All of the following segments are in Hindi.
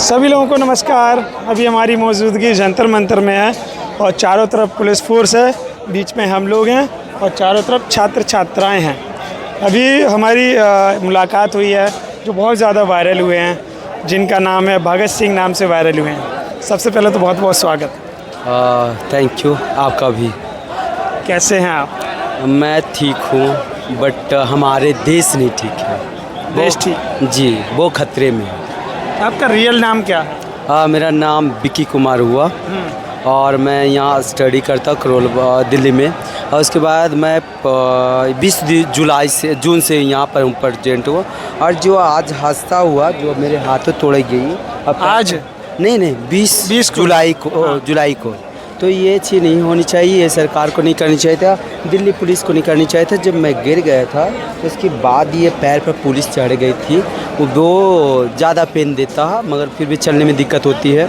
सभी लोगों को नमस्कार। अभी हमारी मौजूदगी जंतर मंतर में है और चारों तरफ पुलिस फोर्स है, बीच में हम लोग हैं और चारों तरफ छात्र छात्राएं हैं। अभी हमारी मुलाकात हुई है जो बहुत ज़्यादा वायरल हुए हैं, जिनका नाम है भगत सिंह, नाम से वायरल हुए हैं। सबसे पहले तो बहुत बहुत स्वागत। थैंक यू, आपका भी। कैसे हैं आप? मैं ठीक हूँ, बट हमारे देश नहीं ठीक है। देश ठीक? जी, वो खतरे में है। आपका रियल नाम क्या है? मेरा नाम विकी कुमार हुआ और मैं यहाँ स्टडी करता हूँ करोल दिल्ली में। और उसके बाद मैं 20 जून से यहाँ पर हूँ प्रेजेंट हुआ। और जो आज हादसा हुआ, जो मेरे हाथों तोड़ी गई आज नहीं 20 जुलाई को तो ये चीज़ नहीं होनी चाहिए। ये सरकार को नहीं करनी चाहिए था, दिल्ली पुलिस को नहीं करनी चाहिए था। जब मैं गिर गया था उसके बाद ये पैर पर पुलिस चढ़ गई थी, वो ज़्यादा पेन देता है, मगर फिर भी चलने में दिक्कत होती है।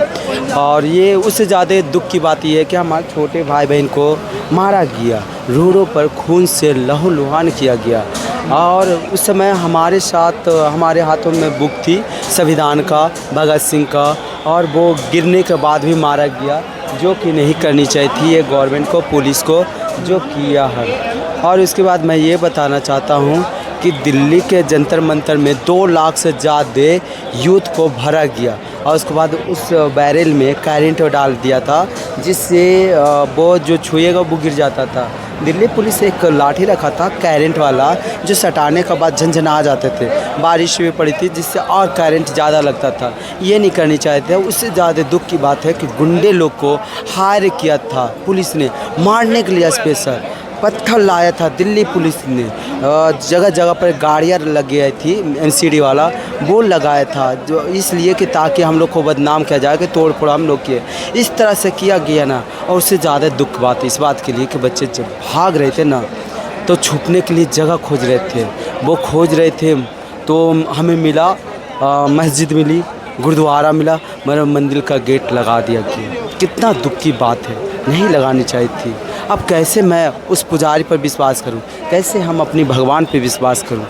और ये उससे ज़्यादा दुख की बात ये है कि हमारे छोटे भाई बहन को मारा गया, रोडों पर खून से लहूलुहान किया गया। और उस समय हमारे साथ हमारे हाथों में बुक थी संविधान का, भगत सिंह का, और वो गिरने के बाद भी मारा गया, जो कि नहीं करनी चाहिए थी ये गवर्नमेंट को, पुलिस को, जो किया है। और उसके बाद मैं ये बताना चाहता हूँ कि दिल्ली के जंतर मंतर में 2 लाख से ज़्यादा यूथ को भरा गया और उसके बाद उस बैरल में करंट डाल दिया था, जिससे वो जो छुएगा वो गिर जाता था। दिल्ली पुलिस एक लाठी रखा था करंट वाला, जो सटाने के बाद झंझना जाते थे। बारिश भी पड़ी थी जिससे और करंट ज़्यादा लगता था। ये नहीं करनी चाहते। उससे ज़्यादा दुख की बात है कि गुंडे लोग को हायर किया था पुलिस ने मारने के लिए। स्पेशल पत्थर लाया था दिल्ली पुलिस ने, जगह जगह पर गाड़ियाँ लगी आई थी, एनसीडी वाला वो लगाया था, जो इसलिए कि ताकि हम लोग को बदनाम किया जाए कि तोड़ फोड़ हम लोग किए। इस तरह से किया गया ना। और उससे ज़्यादा दुख बात इस बात के लिए कि बच्चे जब भाग रहे थे ना, तो छुपने के लिए जगह खोज रहे थे। वो खोज रहे थे तो हमें मिला, मस्जिद मिली, गुरुद्वारा मिला, मगर मंदिर का गेट लगा दिया गया। कितना दुख की बात है, नहीं लगानी चाहिए थी। अब कैसे मैं उस पुजारी पर विश्वास करूं, कैसे हम अपनी भगवान पे विश्वास करूं?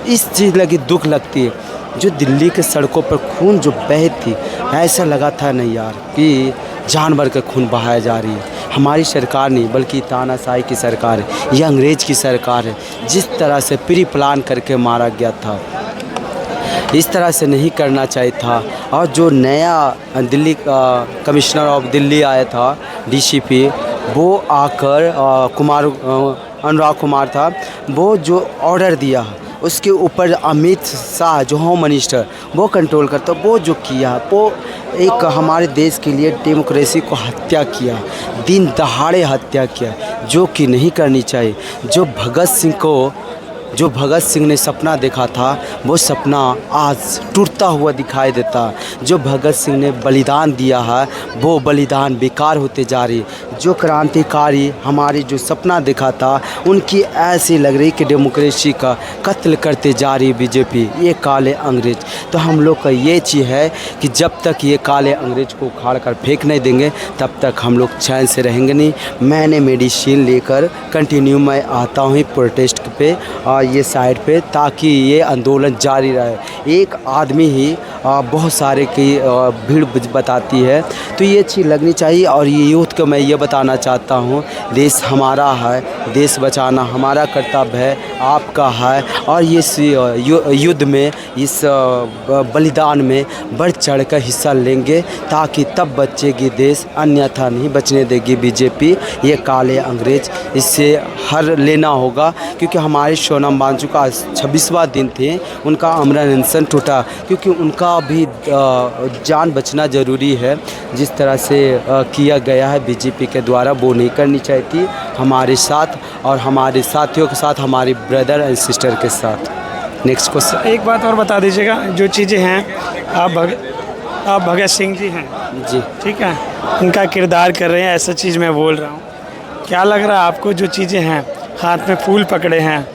इस चीज़ लगी दुख लगती है। जो दिल्ली के सड़कों पर खून जो बह थी, ऐसा लगा था नहीं यार कि जानवर का खून बहाया जा रही है। हमारी सरकार नहीं बल्कि तानाशाही की सरकार है, यह अंग्रेज़ की सरकार है। जिस तरह से प्री प्लान करके मारा गया था, इस तरह से नहीं करना चाहिए था। और जो नया दिल्ली कमिश्नर ऑफ दिल्ली आया था, डीसीपी, वो आकर अनुराग कुमार था, वो जो ऑर्डर दिया उसके ऊपर अमित शाह जो होम मिनिस्टर वो कंट्रोल करता, वो जो किया, वो एक हमारे देश के लिए डेमोक्रेसी को हत्या किया, दिन दहाड़े हत्या किया, जो कि नहीं करनी चाहिए। जो भगत सिंह ने सपना देखा था, वो सपना आज टूटता हुआ दिखाई देता। जो भगत सिंह ने बलिदान दिया है, वो बलिदान बेकार होते जा रही। जो क्रांतिकारी हमारी जो सपना देखा था, उनकी ऐसी लग रही कि डेमोक्रेसी का कत्ल करते जा रही बीजेपी, ये काले अंग्रेज। तो हम लोग का ये चीज़ है कि जब तक ये काले अंग्रेज को उखाड़ कर फेंक नहीं देंगे, तब तक हम लोग चैन से रहेंगे नहीं। मैंने मेडिसिन लेकर कंटिन्यू मैं आता हूँ प्रोटेस्ट पे और ये साइड पे, ताकि ये आंदोलन जारी रहे। एक आदमी ही बहुत सारे की भीड़ बताती है, तो ये चीज़ लगनी चाहिए। और ये यूथ को मैं ये बताना चाहता हूँ, देश हमारा है, देश बचाना हमारा कर्तव्य है, आपका है। और इस युद्ध में, इस बलिदान में बढ़ चढ़ कर हिस्सा लेंगे, ताकि तब बचेगी देश, अन्यथा नहीं बचने देगी बीजेपी, ये काले अंग्रेज। इससे हर लेना होगा, क्योंकि हमारे सोनम बाजवा का 26वां दिन थे, उनका अमरण अनशन टूटा, क्योंकि उनका भी जान बचना ज़रूरी है। जिस तरह से किया गया है बीजेपी के द्वारा, वो नहीं करनी चाहिए थी हमारे साथ और हमारे साथियों के साथ, हमारे ब्रदर एंड सिस्टर के साथ। Next question. एक बात और बता दीजिएगा, जो चीज़ें हैं, आप भगत सिंह जी हैं जी, ठीक है, उनका किरदार कर रहे हैं, ऐसा चीज़ मैं बोल रहा हूँ। क्या लग रहा है आपको, जो चीज़ें हैं, हाथ में फूल पकड़े हैं,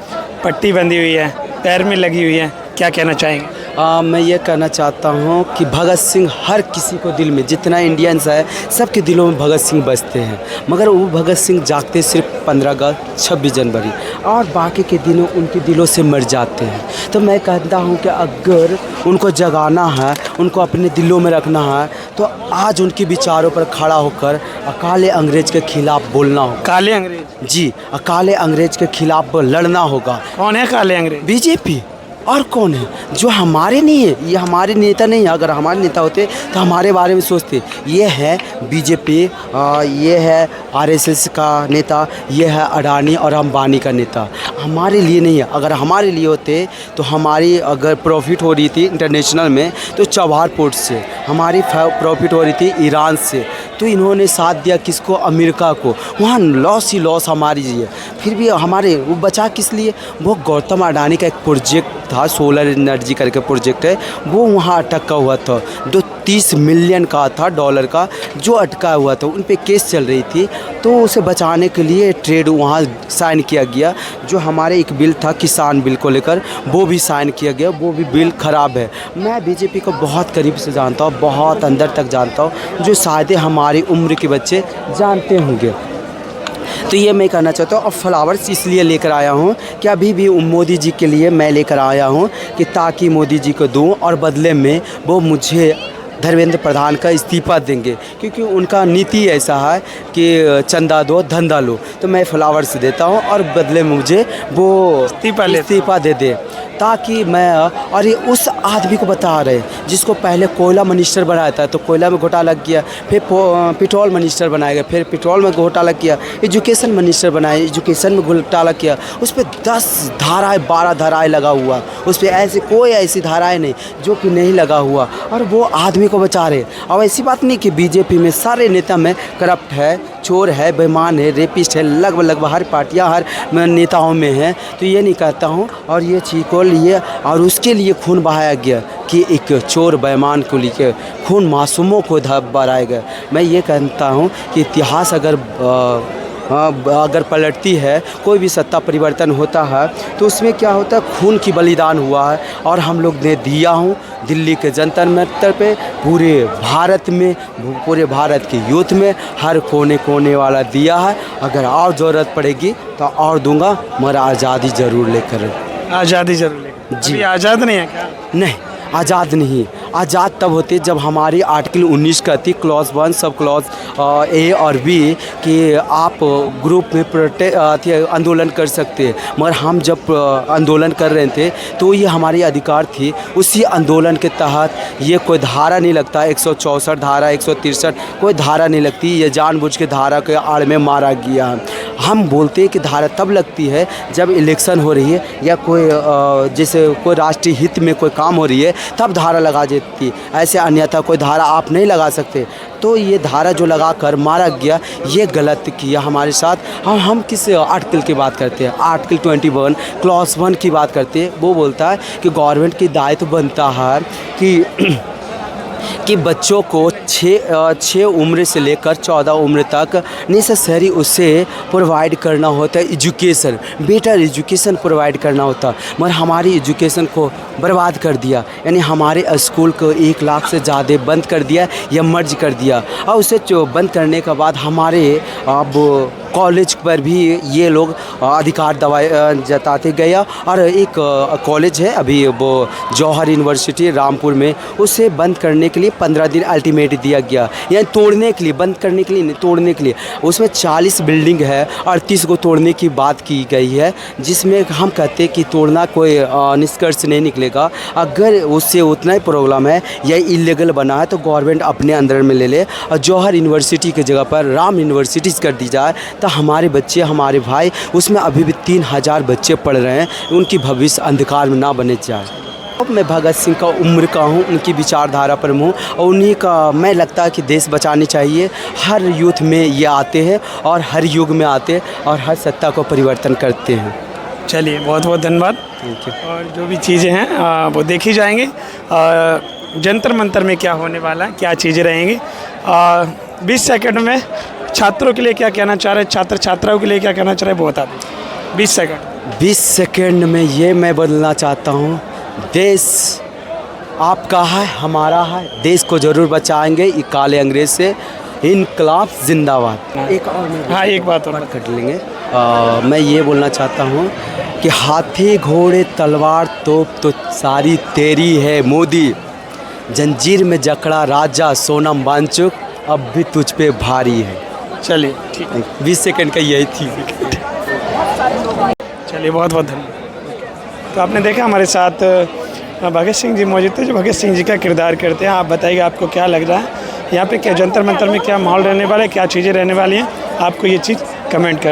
पट्टी बंधी हुई है, पैर में लगी हुई है, क्या कहना चाहेंगे? मैं ये कहना चाहता हूँ कि भगत सिंह हर किसी को दिल में, जितना इंडियंस है सबके दिलों में भगत सिंह बसते हैं, मगर वो भगत सिंह जागते सिर्फ 15 अगस्त 26 जनवरी और बाकी के दिनों उनके दिलों से मर जाते हैं। तो मैं कहता हूँ कि अगर उनको जगाना है, उनको अपने दिलों में रखना है, तो आज उनके विचारों पर खड़ा होकर काले अंग्रेज के खिलाफ बोलना होगा। काले अंग्रेज? जी, काले अंग्रेज के खिलाफ लड़ना होगा। कौन है काले अंग्रेज? बीजेपी। और कौन है? जो हमारे नहीं है, ये हमारे नेता नहीं है। अगर हमारे नेता होते तो हमारे बारे में सोचते। ये है बीजेपी, ये है आरएसएस का नेता, ये है अडानी और अंबानी का नेता। हमारे लिए नहीं है। अगर हमारे लिए होते तो हमारी अगर प्रॉफिट हो रही थी इंटरनेशनल में तो चौबार पोर्ट से, हमारी प्रॉफिट हो रही थी ईरान से, तो इन्होंने साथ दिया किसको? अमेरिका को। वहाँ लॉस ही लॉस हमारी है। फिर भी हमारे वो बचा किस लिए? वो गौतम अडानी का एक प्रोजेक्ट था, सोलर एनर्जी करके प्रोजेक्ट है, वो वहाँ अटका हुआ था। जो 30 मिलियन का था डॉलर का, जो अटका हुआ था, उन पे केस चल रही थी। तो उसे बचाने के लिए ट्रेड वहाँ साइन किया गया। जो हमारे एक बिल था किसान बिल को लेकर, वो भी साइन किया गया। वो भी बिल ख़राब है। मैं बीजेपी को बहुत करीब से जानता हूँ, बहुत अंदर तक जानता हूँ, जो शायद हमारी उम्र के बच्चे जानते होंगे। तो ये मैं कहना चाहता हूँ। और फ्लावर्स इसलिए लेकर आया हूँ कि अभी भी मोदी जी के लिए मैं लेकर आया हूँ कि ताकि मोदी जी को दूँ और बदले में वो मुझे धर्मेंद्र प्रधान का इस्तीफ़ा देंगे, क्योंकि उनका नीति ऐसा है कि चंदा दो धंधा लो। तो मैं फ्लावर्स देता हूँ और बदले में मुझे वो इस्तीफ़ा दे दे, ताकि मैं, और ये उस आदमी को बता रहे जिसको पहले कोयला मिनिस्टर बनाया था, तो कोयला में घोटाला किया, फिर पेट्रोल मिनिस्टर बनाया गया, फिर पेट्रोल में घोटाला किया, एजुकेशन मिनिस्टर बनाए, एजुकेशन में घोटाला किया। उस पर 10 धाराएँ 12 धाराएँ लगा हुआ, उस पर ऐसे कोई ऐसी धाराएँ नहीं जो कि नहीं लगा हुआ, और वो आदमी को बचा रहे। अब ऐसी बात नहीं कि बीजेपी में सारे नेता में करप्ट है, चोर है, बेईमान है, रेपिस्ट है, लगभग हर पार्टियां हर नेताओं में है। तो ये नहीं कहता हूँ। और ये चीज़ को लिए और उसके लिए खून बहाया गया कि एक चोर बेईमान को लेकर खून मासूमों को बहाया गया। मैं ये कहता हूँ कि इतिहास अगर पलटती है, कोई भी सत्ता परिवर्तन होता है, तो उसमें क्या होता है? खून की बलिदान हुआ है और हम लोग ने दिया हूँ दिल्ली के जंतर मंतर पे, पूरे भारत में, पूरे भारत के यूथ में, हर कोने कोने वाला दिया है। अगर और ज़रूरत पड़ेगी तो और दूंगा, मगर आज़ादी ज़रूर लेकर। आज़ादी ज़रूर लेकर? जी, आज़ाद नहीं है क्या? नहीं, आज़ाद नहीं। आज़ाद तब होते जब हमारी आर्टिकल 19 कहती, क्लॉज 1 सब क्लॉज ए और बी, कि आप ग्रुप में आंदोलन कर सकते हैं। मगर हम जब आंदोलन कर रहे थे तो ये हमारी अधिकार थी। उसी आंदोलन के तहत ये कोई धारा नहीं लगता, 164 धारा, 163 कोई धारा नहीं लगती। ये जानबूझ के धारा के आड़ में मारा गया। हम बोलते हैं कि धारा तब लगती है जब इलेक्शन हो रही है या कोई जैसे कोई राष्ट्रीय हित में कोई काम हो रही है, तब धारा लगा देती है। ऐसे अन्यथा कोई धारा आप नहीं लगा सकते। तो ये धारा जो लगा कर मारा गया, ये गलत किया हमारे साथ। हम किस आर्टिकल की बात करते हैं? आर्टिकल 21 क्लॉज 1 की बात करते हैं। वो बोलता है कि गवर्नमेंट की दायित्व बनता है कि बच्चों को 6 उम्र से लेकर 14 उम्र तक नेसेसरी उसे प्रोवाइड करना होता है एजुकेशन, बेटर एजुकेशन प्रोवाइड करना होता। मगर हमारी एजुकेशन को बर्बाद कर दिया। यानी हमारे स्कूल को 1 लाख से ज़्यादा बंद कर दिया या मर्ज कर दिया। और उसे बंद करने के बाद हमारे अब कॉलेज पर भी ये लोग अधिकार जताते गया। और एक कॉलेज है अभी वो जौहर यूनिवर्सिटी रामपुर में, उसे बंद करने के लिए 15 दिन अल्टीमेट दिया गया। यानी तोड़ने के लिए, बंद करने के लिए नहीं, तोड़ने के लिए। उसमें 40 बिल्डिंग है, 38 को तोड़ने की बात की गई है, जिसमें हम कहते हैं कि तोड़ना कोई निष्कर्ष नहीं निकलेगा। अगर उससे उतना ही प्रॉब्लम है या इलीगल बना है तो गवर्नमेंट अपने अंदर में ले ले और जौहर यूनिवर्सिटी की जगह पर राम यूनिवर्सिटीज़ कर दी जाए, तो हमारे बच्चे, हमारे भाई, उसमें अभी भी 3000 बच्चे पढ़ रहे हैं, उनकी भविष्य अंधकार में ना बने जाए। अब मैं भगत सिंह का उम्र का हूँ, उनकी विचारधारा पर हूँ और उन्हीं का मैं लगता है कि देश बचानी चाहिए। हर यूथ में ये आते हैं और हर युग में आते हैं और हर सत्ता को परिवर्तन करते हैं। चलिए, बहुत बहुत धन्यवाद। Thank you. और जो भी चीज़ें हैं वो देखी जाएंगी। जंतर मंतर में क्या होने वाला है, क्या चीज़ें रहेंगी। 20 सेकंड में छात्रों के लिए क्या कहना चाह रहे हैं, छात्र छात्राओं के लिए क्या कहना चाह रहे हैं, वो बता दें। 20 सेकंड। 20 सेकंड में ये मैं बदलना चाहता हूँ, देश आपका है, हमारा है, देश को ज़रूर बचाएंगे ये काले अंग्रेज से। इनकलाब जिंदाबाद। एक और हाँ, एक बात और कट लेंगे। मैं ये बोलना चाहता हूँ कि हाथी घोड़े तलवार तोप तो सारी तेरी है मोदी, जंजीर में जकड़ा राजा सोनम वांचुक अब भी तुझ पे भारी है। चलिए ठीक है, 20 सेकंड का यही थी। चलिए बहुत बहुत धन्यवाद। तो आपने देखा हमारे साथ भगत सिंह जी मौजूद थे, जो भगत सिंह जी का किरदार करते हैं। आप बताइए आपको क्या लग रहा है यहाँ पे, क्या जंतर मंतर में क्या माहौल रहने वाला है, क्या चीज़ें रहने वाली हैं, आपको ये चीज़ कमेंट करना।